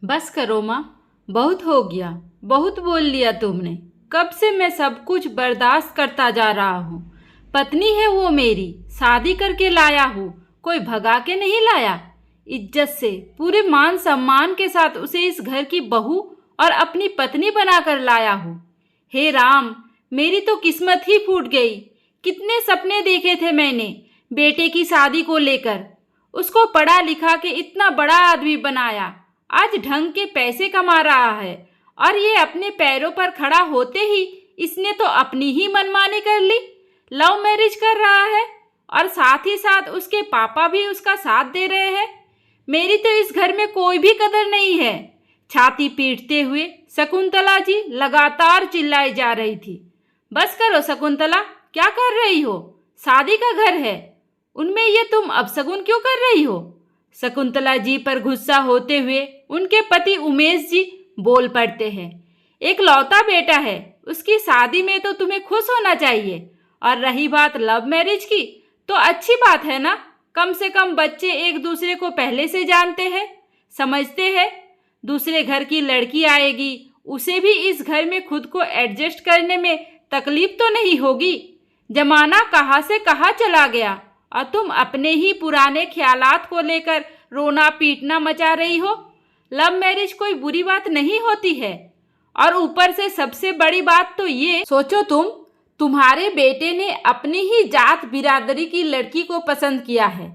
बस करो माँ, बहुत हो गया। बहुत बोल लिया तुमने। कब से मैं सब कुछ बर्दाश्त करता जा रहा हूँ। पत्नी है वो मेरी, शादी करके लाया हूँ, कोई भगा के नहीं लाया। इज्जत से पूरे मान सम्मान के साथ उसे इस घर की बहू और अपनी पत्नी बनाकर लाया हूँ। हे राम, मेरी तो किस्मत ही फूट गई। कितने सपने देखे थे मैंने बेटे की शादी को लेकर। उसको पढ़ा लिखा के इतना बड़ा आदमी बनाया, आज ढंग के पैसे कमा रहा है, और ये अपने पैरों पर खड़ा होते ही इसने तो अपनी ही मनमानी कर ली। लव मैरिज कर रहा है और साथ ही साथ उसके पापा भी उसका साथ दे रहे हैं। मेरी तो इस घर में कोई भी कदर नहीं है। छाती पीटते हुए शकुंतला जी लगातार चिल्लाई जा रही थी। बस करो शकुंतला, क्या कर रही हो? शादी का घर है, उनमें ये तुम अपशगुन क्यों कर रही हो? शकुंतला जी पर गुस्सा होते हुए उनके पति उमेश जी बोल पड़ते हैं। एक लौता बेटा है, उसकी शादी में तो तुम्हें खुश होना चाहिए। और रही बात लव मैरिज की, तो अच्छी बात है ना। कम से कम बच्चे एक दूसरे को पहले से जानते हैं, समझते हैं। दूसरे घर की लड़की आएगी, उसे भी इस घर में खुद को एडजस्ट करने में तकलीफ तो नहीं होगी। जमाना कहाँ से कहाँ चला गया और तुम अपने ही पुराने ख्यालात को लेकर रोना पीटना मचा रही हो। लव मैरिज कोई बुरी बात नहीं होती है। और ऊपर से सबसे बड़ी बात तो ये सोचो, तुम्हारे बेटे ने अपनी ही जात बिरादरी की लड़की को पसंद किया है,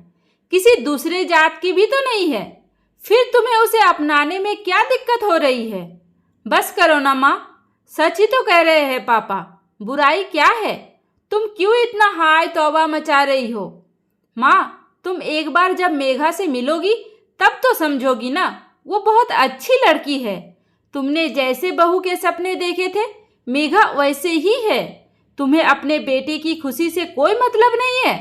किसी दूसरे जात की भी तो नहीं है। फिर तुम्हें उसे अपनाने में क्या दिक्कत हो रही है? बस करो ना माँ, सच ही तो कह रहे हैं पापा। बुराई क्या है? तुम क्यों इतना हाय तौबा मचा रही हो? माँ, तुम एक बार जब मेघा से मिलोगी तब तो समझोगी ना। वो बहुत अच्छी लड़की है। तुमने जैसे बहू के सपने देखे थे, मेघा वैसे ही है। तुम्हें अपने बेटे की खुशी से कोई मतलब नहीं है,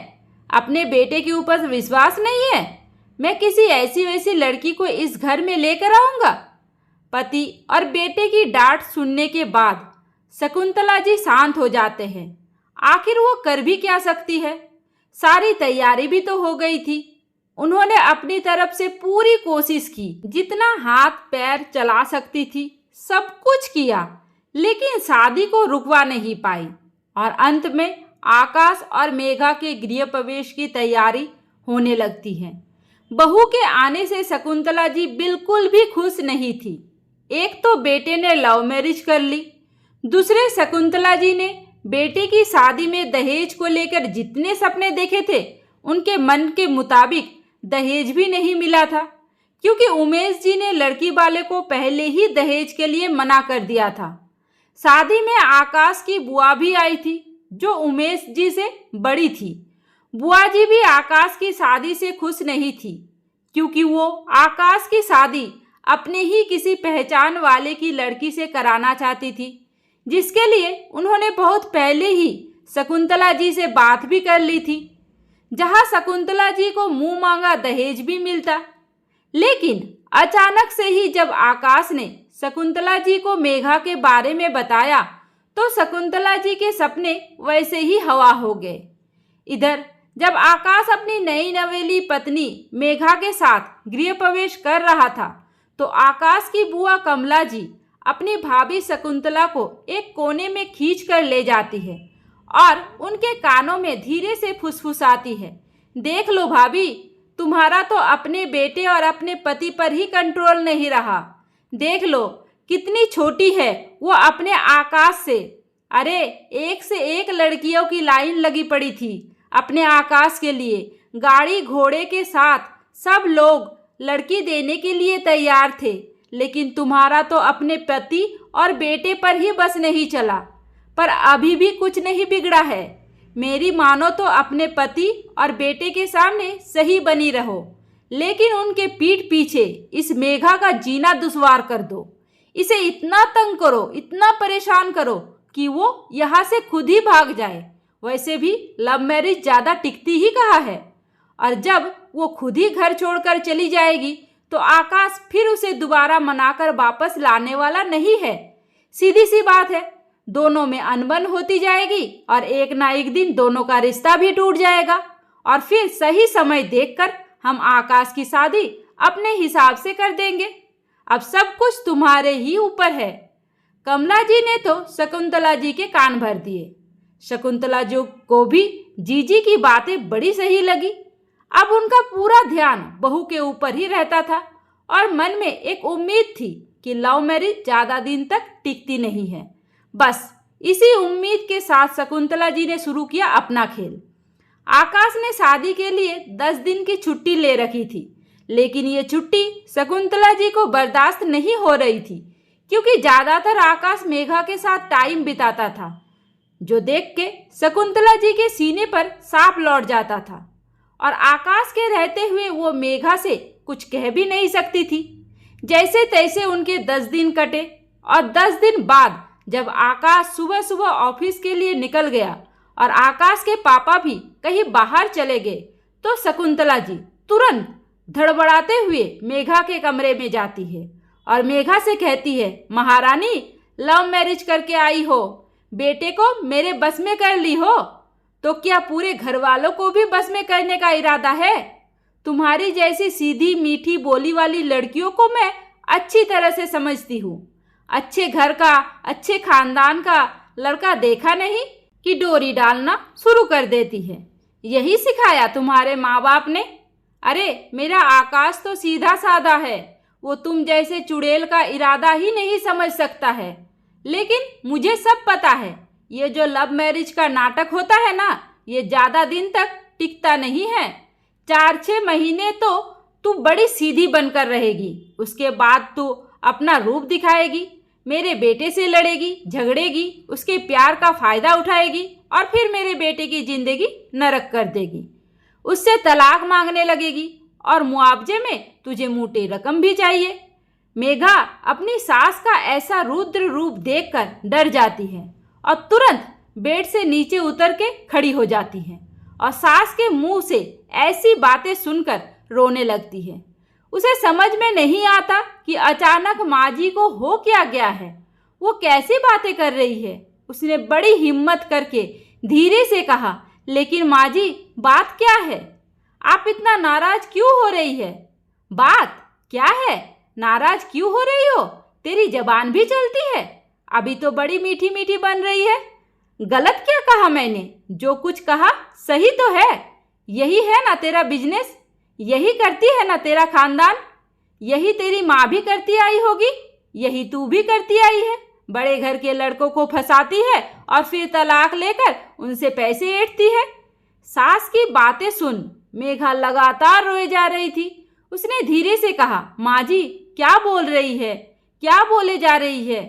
अपने बेटे के ऊपर विश्वास नहीं है। मैं किसी ऐसी वैसी लड़की को इस घर में लेकर आऊँगा? पति और बेटे की डांट सुनने के बाद शकुंतला जी शांत हो जाते हैं। आखिर वो कर भी क्या सकती है? सारी तैयारी भी तो हो गई थी। उन्होंने अपनी तरफ से पूरी कोशिश की, जितना हाथ पैर चला सकती थी सब कुछ किया, लेकिन शादी को रुकवा नहीं पाई। और अंत में आकाश और मेघा के गृह प्रवेश की तैयारी होने लगती है। बहू के आने से शकुंतला जी बिल्कुल भी खुश नहीं थी। एक तो बेटे ने लव मैरिज कर ली, दूसरे शकुंतला जी ने बेटे की शादी में दहेज को लेकर जितने सपने देखे थे, उनके मन के मुताबिक दहेज भी नहीं मिला था, क्योंकि उमेश जी ने लड़की वाले को पहले ही दहेज के लिए मना कर दिया था। शादी में आकाश की बुआ भी आई थी, जो उमेश जी से बड़ी थी। बुआ जी भी आकाश की शादी से खुश नहीं थी, क्योंकि वो आकाश की शादी अपने ही किसी पहचान वाले की लड़की से कराना चाहती थी, जिसके लिए उन्होंने बहुत पहले ही शकुंतला जी से बात भी कर ली थी, जहां शकुंतला जी को मुंह मांगा दहेज भी मिलता। लेकिन अचानक से ही जब आकाश ने शकुंतला जी को मेघा के बारे में बताया, तो शकुंतला जी के सपने वैसे ही हवा हो गए। इधर जब आकाश अपनी नई नवेली पत्नी मेघा के साथ गृह प्रवेश कर रहा था, तो आकाश की बुआ कमला जी अपनी भाभी शकुंतला को एक कोने में खींच कर ले जाती है और उनके कानों में धीरे से फुसफुसाती है, देख लो भाभी, तुम्हारा तो अपने बेटे और अपने पति पर ही कंट्रोल नहीं रहा। देख लो कितनी छोटी है वो अपने आकाश से। अरे एक से एक लड़कियों की लाइन लगी पड़ी थी अपने आकाश के लिए। गाड़ी घोड़े के साथ सब लोग लड़की देने के लिए तैयार थे, लेकिन तुम्हारा तो अपने पति और बेटे पर ही बस नहीं चला। पर अभी भी कुछ नहीं बिगड़ा है। मेरी मानो तो अपने पति और बेटे के सामने सही बनी रहो, लेकिन उनके पीठ पीछे इस मेघा का जीना दुश्वार कर दो। इसे इतना तंग करो, इतना परेशान करो कि वो यहाँ से खुद ही भाग जाए। वैसे भी लव मैरिज ज़्यादा टिकती ही कहाँ है, और जब वो खुद ही घर छोड़कर चली जाएगी तो आकाश फिर उसे दोबारा मनाकर वापस लाने वाला नहीं है। सीधी सी बात है, दोनों में अनबन होती जाएगी और एक ना एक दिन दोनों का रिश्ता भी टूट जाएगा, और फिर सही समय देखकर हम आकाश की शादी अपने हिसाब से कर देंगे। अब सब कुछ तुम्हारे ही ऊपर है। कमला जी ने तो शकुंतला जी के कान भर दिए। शकुंतला जी को भी जीजी की बातें बड़ी सही लगी। अब उनका पूरा ध्यान बहू के ऊपर ही रहता था और मन में एक उम्मीद थी कि लव मैरिज ज़्यादा दिन तक टिकती नहीं है। बस इसी उम्मीद के साथ शकुंतला जी ने शुरू किया अपना खेल। आकाश ने शादी के लिए 10 दिन की छुट्टी ले रखी थी, लेकिन ये छुट्टी शकुंतला जी को बर्दाश्त नहीं हो रही थी, क्योंकि ज़्यादातर आकाश मेघा के साथ टाइम बिताता था, जो देख के शकुंतला जी के सीने पर सांप लौट जाता था। और आकाश के रहते हुए वो मेघा से कुछ कह भी नहीं सकती थी। जैसे तैसे उनके 10 दिन कटे और 10 दिन बाद जब आकाश सुबह सुबह ऑफिस के लिए निकल गया और आकाश के पापा भी कहीं बाहर चले गए, तो शकुंतला जी तुरंत धड़बड़ाते हुए मेघा के कमरे में जाती है और मेघा से कहती है, महारानी, लव मैरिज करके आई हो, बेटे को मेरे बस में कर ली हो, तो क्या पूरे घर वालों को भी बस में करने का इरादा है? तुम्हारी जैसी सीधी मीठी बोली वाली लड़कियों को मैं अच्छी तरह से समझती हूँ। अच्छे घर का, अच्छे खानदान का लड़का देखा नहीं कि डोरी डालना शुरू कर देती है। यही सिखाया तुम्हारे माँ बाप ने? अरे मेरा आकाश तो सीधा साधा है, वो तुम जैसे चुड़ैल का इरादा ही नहीं समझ सकता है। लेकिन मुझे सब पता है, ये जो लव मैरिज का नाटक होता है ना, ये ज़्यादा दिन तक टिकता नहीं है। 4-6 महीने तो तू बड़ी सीधी बनकर रहेगी, उसके बाद तू अपना रूप दिखाएगी, मेरे बेटे से लड़ेगी, झगड़ेगी, उसके प्यार का फ़ायदा उठाएगी और फिर मेरे बेटे की ज़िंदगी नरक कर देगी। उससे तलाक मांगने लगेगी और मुआवजे में तुझे मोटी रकम भी चाहिए। मेघा अपनी सास का ऐसा रुद्र रूप देखकर डर जाती है और तुरंत बेड से नीचे उतर के खड़ी हो जाती है और सास के मुंह से ऐसी बातें सुनकर रोने लगती है। उसे समझ में नहीं आता कि अचानक माँ जी को हो क्या गया है, वो कैसी बातें कर रही है। उसने बड़ी हिम्मत करके धीरे से कहा, लेकिन माँ जी, बात क्या है? आप इतना नाराज क्यों हो रही है? बात क्या है? नाराज क्यों हो रही हो? तेरी जबान भी चलती है, अभी तो बड़ी मीठी मीठी बन रही है। गलत क्या कहा मैंने? जो कुछ कहा सही तो है। यही है ना तेरा बिजनेस, यही करती है ना तेरा खानदान, यही तेरी माँ भी करती आई होगी, यही तू भी करती आई है। बड़े घर के लड़कों को फंसाती है और फिर तलाक लेकर उनसे पैसे ऐंठती है। सास की बातें सुन मेघा लगातार रोए जा रही थी। उसने धीरे से कहा, माँ जी, क्या बोल रही है? क्या बोले जा रही है?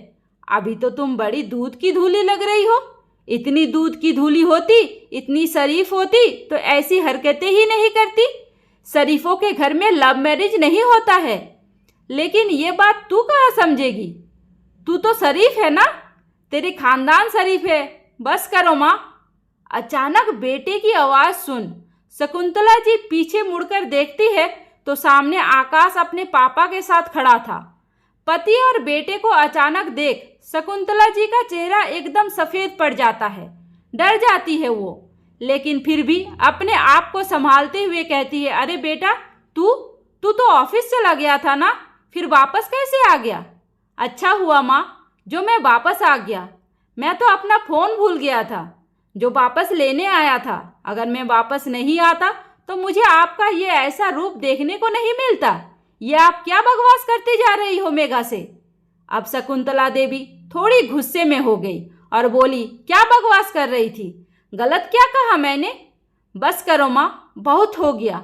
अभी तो तुम बड़ी दूध की धूली लग रही हो। इतनी दूध की धूली होती, इतनी शरीफ होती तो ऐसी हरकतें ही नहीं करती। शरीफों के घर में लव मैरिज नहीं होता है। लेकिन ये बात तू कहाँ समझेगी? तू तो शरीफ है ना, तेरे खानदान शरीफ है। बस करो माँ। अचानक बेटे की आवाज़ सुन शकुंतला जी पीछे मुड़कर देखती है तो सामने आकाश अपने पापा के साथ खड़ा था। पति और बेटे को अचानक देख शकुंतला जी का चेहरा एकदम सफ़ेद पड़ जाता है। डर जाती है वो, लेकिन फिर भी अपने आप को संभालते हुए कहती है, अरे बेटा, तू तो ऑफिस चला गया था ना, फिर वापस कैसे आ गया? अच्छा हुआ माँ जो मैं वापस आ गया, मैं तो अपना फ़ोन भूल गया था जो वापस लेने आया था। अगर मैं वापस नहीं आता तो मुझे आपका ये ऐसा रूप देखने को नहीं मिलता। ये आप क्या बकवास करती जा रही हो मेघा से? अब शकुंतला देवी थोड़ी गुस्से में हो गई और बोली, क्या बकवास कर रही थी? गलत क्या कहा मैंने? बस करो माँ, बहुत हो गया।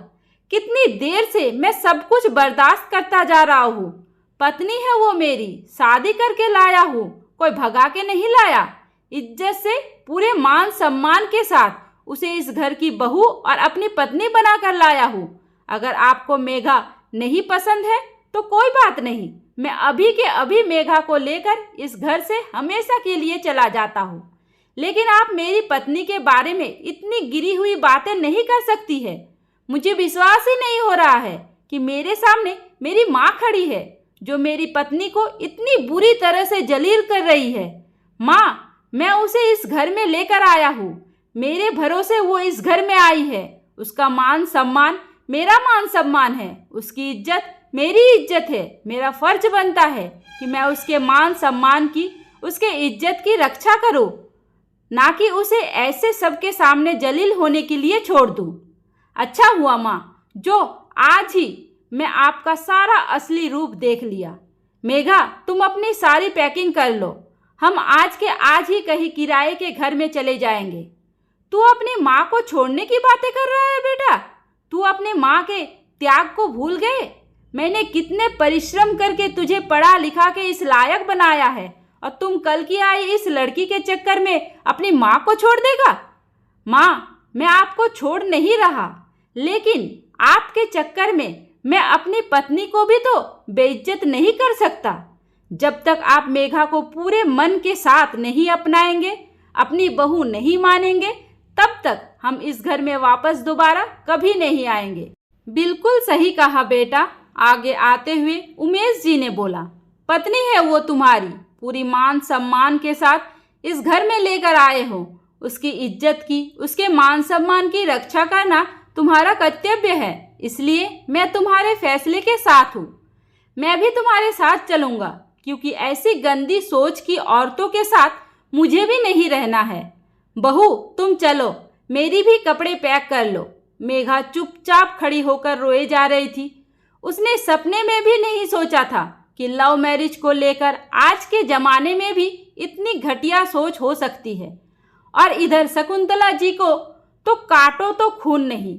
कितनी देर से मैं सब कुछ बर्दाश्त करता जा रहा हूँ। पत्नी है वो मेरी, शादी करके लाया हूँ, कोई भगा के नहीं लाया। इज्जत से पूरे मान सम्मान के साथ उसे इस घर की बहू और अपनी पत्नी बनाकर लाया हूँ। अगर आपको मेघा नहीं पसंद है तो कोई बात नहीं, मैं अभी के अभी मेघा को लेकर इस घर से हमेशा के लिए चला जाता हूँ। लेकिन आप मेरी पत्नी के बारे में इतनी गिरी हुई बातें नहीं कर सकती है। मुझे विश्वास ही नहीं हो रहा है कि मेरे सामने मेरी माँ खड़ी है जो मेरी पत्नी को इतनी बुरी तरह से जलील कर रही है। माँ, मैं उसे इस घर में लेकर आया हूँ, मेरे भरोसे वो इस घर में आई है। उसका मान सम्मान मेरा मान सम्मान है, उसकी इज्जत मेरी इज्जत है। मेरा फर्ज बनता है कि मैं उसके मान सम्मान की, उसके इज्जत की रक्षा करूं, ना कि उसे ऐसे सबके सामने जलील होने के लिए छोड़ दूं। अच्छा हुआ माँ, जो आज ही मैं आपका सारा असली रूप देख लिया। मेघा, तुम अपनी सारी पैकिंग कर लो, हम आज के आज ही कहीं किराए के घर में चले जाएंगे। तू अपनी माँ को छोड़ने की बातें कर रहा है बेटा? तू अपनी माँ के त्याग को भूल गए? मैंने कितने परिश्रम करके तुझे पढ़ा लिखा के इस लायक बनाया है, और तुम कल की आई इस लड़की के चक्कर में अपनी माँ को छोड़ देगा? माँ, मैं आपको छोड़ नहीं रहा, लेकिन आपके चक्कर में मैं अपनी पत्नी को भी तो बेइज्जत नहीं कर सकता। जब तक आप मेघा को पूरे मन के साथ नहीं अपनाएंगे, अपनी बहू नहीं मानेंगे, तब तक हम इस घर में वापस दोबारा कभी नहीं आएंगे। बिल्कुल सही कहा बेटा। आगे आते हुए उमेश जी ने बोला, पत्नी है वो तुम्हारी, पूरी मान सम्मान के साथ इस घर में लेकर आए हो। उसकी इज्जत की, उसके मान सम्मान की रक्षा करना तुम्हारा कर्तव्य है। इसलिए मैं तुम्हारे फैसले के साथ हूँ। मैं भी तुम्हारे साथ चलूँगा, क्योंकि ऐसी गंदी सोच की औरतों के साथ मुझे भी नहीं रहना है। बहू, तुम चलो, मेरी भी कपड़े पैक कर लो। मेघा चुपचाप खड़ी होकर रोए जा रही थी। उसने सपने में भी नहीं सोचा था कि लव मैरिज को लेकर आज के ज़माने में भी इतनी घटिया सोच हो सकती है। और इधर शकुंतला जी को तो काटो तो खून नहीं,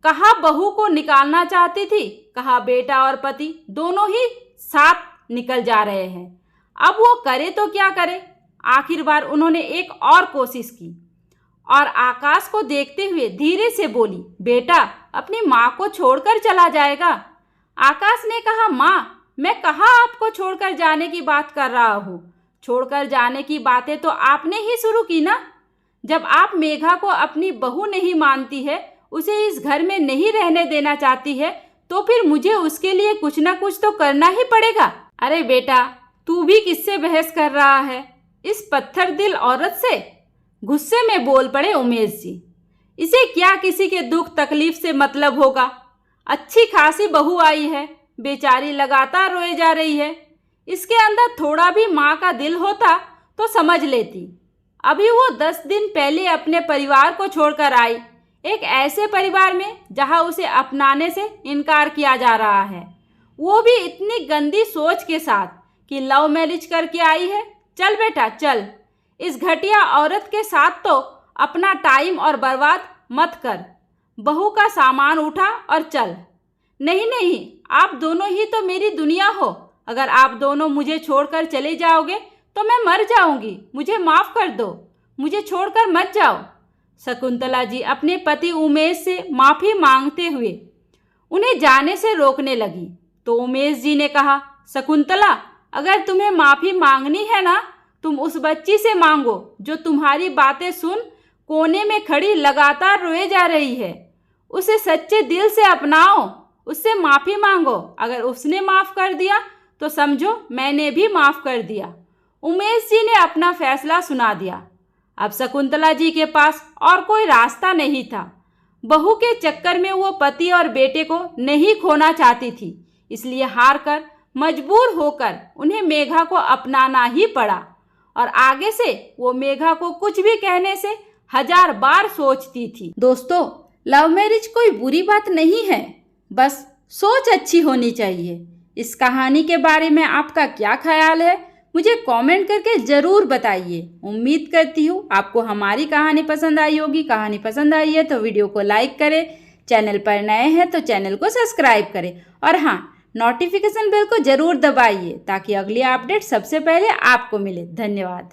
कहा बहू को निकालना चाहती थी, कहा बेटा और पति दोनों ही साथ निकल जा रहे हैं। अब वो करे तो क्या करे। आखिर बार उन्होंने एक और कोशिश की और आकाश को देखते हुए धीरे से बोली, बेटा अपनी माँ को छोड़कर चला जाएगा? आकाश ने कहा, माँ, मैं कहाँ आपको छोड़कर जाने की बात कर रहा हूँ। छोड़कर जाने की बातें तो आपने ही शुरू की ना। जब आप मेघा को अपनी बहू नहीं मानती है, उसे इस घर में नहीं रहने देना चाहती है, तो फिर मुझे उसके लिए कुछ ना कुछ तो करना ही पड़ेगा। अरे बेटा, तू भी किससे बहस कर रहा है? इस पत्थर दिल औरत से? गुस्से में बोल पड़े उमेश जी। इसे क्या किसी के दुख तकलीफ से मतलब होगा? अच्छी खासी बहू आई है, बेचारी लगातार रोए जा रही है। इसके अंदर थोड़ा भी माँ का दिल होता तो समझ लेती। अभी वो 10 दिन पहले अपने परिवार को छोड़कर आई, एक ऐसे परिवार में जहाँ उसे अपनाने से इनकार किया जा रहा है, वो भी इतनी गंदी सोच के साथ कि लव मैरिज करके आई है। चल बेटा चल, इस घटिया औरत के साथ तो अपना टाइम और बर्बाद मत कर। बहू का सामान उठा और चल। नहीं नहीं, आप दोनों ही तो मेरी दुनिया हो। अगर आप दोनों मुझे छोड़कर चले जाओगे तो मैं मर जाऊंगी। मुझे माफ़ कर दो, मुझे छोड़कर मत जाओ। शकुंतला जी अपने पति उमेश से माफ़ी मांगते हुए उन्हें जाने से रोकने लगी, तो उमेश जी ने कहा, शकुंतला, अगर तुम्हें माफ़ी मांगनी है ना, तुम उस बच्ची से मांगो जो तुम्हारी बातें सुन कोने में खड़ी लगातार रोए जा रही है। उसे सच्चे दिल से अपनाओ, उससे माफ़ी मांगो। अगर उसने माफ़ कर दिया तो समझो मैंने भी माफ़ कर दिया। उमेश जी ने अपना फैसला सुना दिया। अब शकुंतला जी के पास और कोई रास्ता नहीं था। बहू के चक्कर में वो पति और बेटे को नहीं खोना चाहती थी, इसलिए हार कर मजबूर होकर उन्हें मेघा को अपनाना ही पड़ा। और आगे से वो मेघा को कुछ भी कहने से 1000 बार सोचती थी। दोस्तों, लव मैरिज कोई बुरी बात नहीं है, बस सोच अच्छी होनी चाहिए। इस कहानी के बारे में आपका क्या ख्याल है, मुझे कमेंट करके ज़रूर बताइए। उम्मीद करती हूँ आपको हमारी कहानी पसंद आई होगी। कहानी पसंद आई है तो वीडियो को लाइक करें, चैनल पर नए हैं तो चैनल को सब्सक्राइब करें, और हाँ, नोटिफिकेशन बेल को ज़रूर दबाइए ताकि अगली अपडेट सबसे पहले आपको मिले। धन्यवाद।